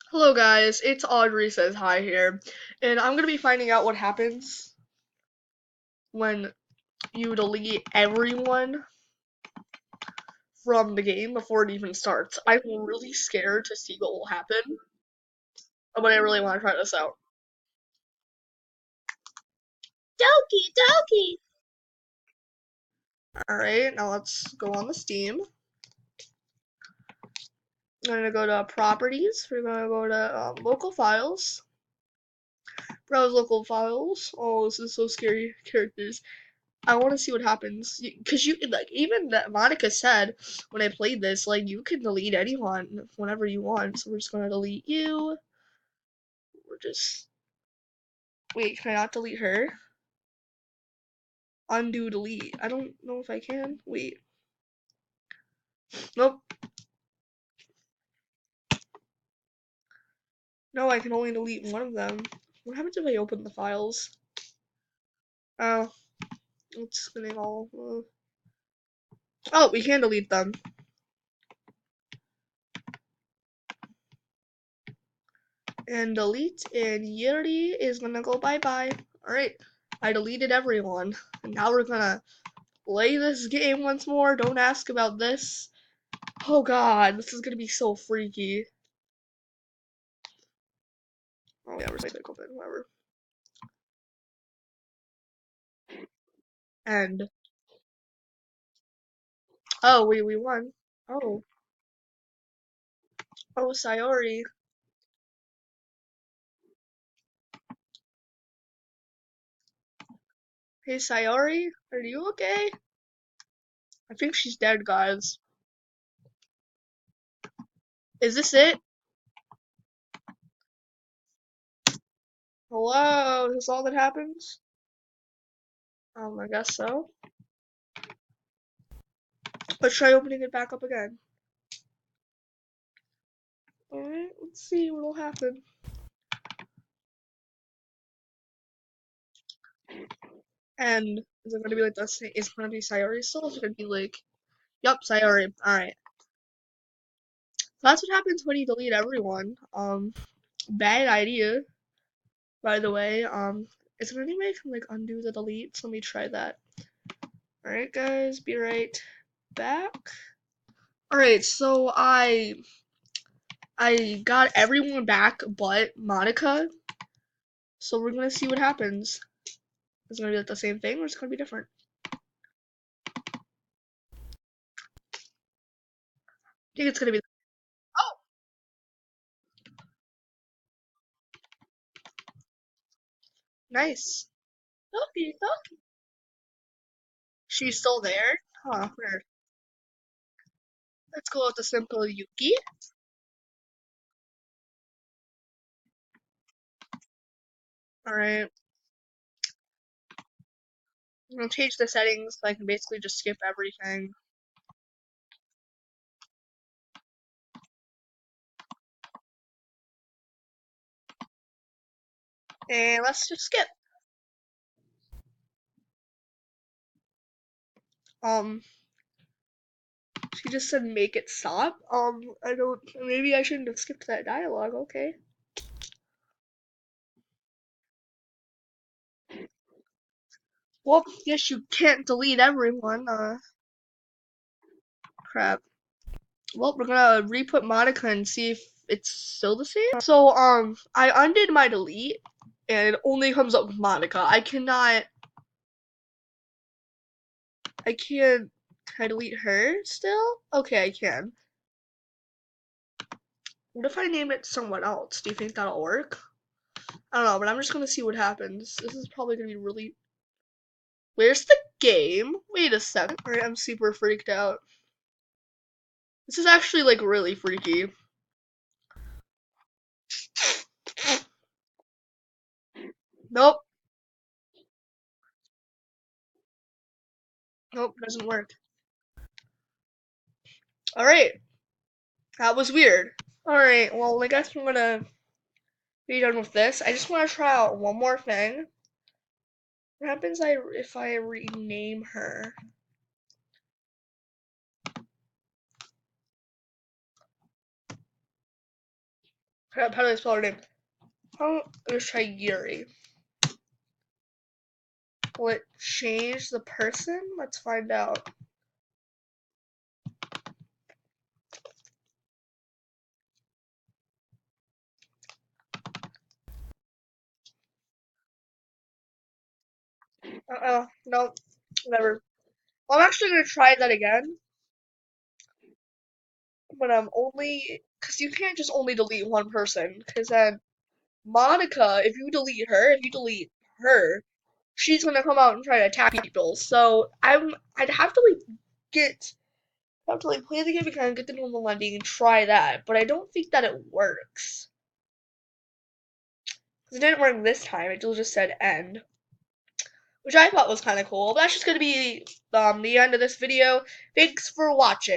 Hello guys, it's Audrey says hi here, and I'm gonna be finding out what happens when you delete everyone from the game before it even starts. I'm really scared to see what will happen, but I really want to try this out. Doki doki! Alright, now let's go on the Steam. I'm gonna go to properties, we're gonna go to local files, browse local files. Oh, this is so scary. Characters. I want to see what happens because you like even that Monica said when I played this, like you can delete anyone whenever you want. So we're just gonna delete you. We're just wait. Can I not delete her? Undo delete. I don't know if I can. Wait. Nope. No, I can only delete one of them. What happens if I open the files? Oh, it's spinning all. Oh, we can delete them. And delete, and Yuri is gonna go bye bye. Alright, I deleted everyone. And now we're gonna play this game once more. Don't ask about this. Oh god, this is gonna be so freaky. Oh yeah, we're safe, whatever. And oh, we won. Oh, oh, Sayori. Hey, Sayori, are you okay? I think she's dead, guys. Is this it? Hello, is this all that happens? I guess so. Let's try opening it back up again. Alright, let's see what'll happen. And is it gonna be like the same? Is it gonna be Sayori still? Is it gonna be like, yup, Sayori. Alright. So that's what happens when you delete everyone. Bad idea, by the way. Is there any way I can like undo the delete? So let me try that. Alright guys, be right back. Alright, so I got everyone back but Monica. So we're gonna see what happens. Is it gonna be like the same thing or is it gonna be different? I think it's gonna be. Oh, nice. Doki, Doki. She's still there? Huh, weird. Let's go with the simple Yuki. Alright. I'm gonna change the settings so I can basically just skip everything. And let's just skip. Um, she just said make it stop. I don't, maybe I shouldn't have skipped that dialogue, okay. Well, guess you can't delete everyone, crap. Well, we're gonna re-put Monica and see if it's still the same. So, I undid my delete, and it only comes up with Monica. Can I delete her still? Okay, I can. What if I name it someone else? Do you think that'll work? I don't know, but I'm just gonna see what happens. This is probably gonna be really. Where's the game? Wait a second. Alright, I'm super freaked out. This is actually like really freaky. Nope. Nope, doesn't work. Alright, that was weird. Alright, well, I guess I'm gonna be done with this. I just want to try out one more thing. What happens if I rename her? How do I spell her name? Let's try Yuri. Will it change the person? Let's find out. No, never. Well, I'm actually gonna try that again, but I'm only because you can't just only delete one person. Because then Monica, if you delete her, she's gonna come out and try to attack people. So I'd have to get have to play the game again, get the normal ending, and try that. But I don't think that it works. Because it didn't work this time. It just said end, which I thought was kind of cool. But that's just gonna be the end of this video. Thanks for watching.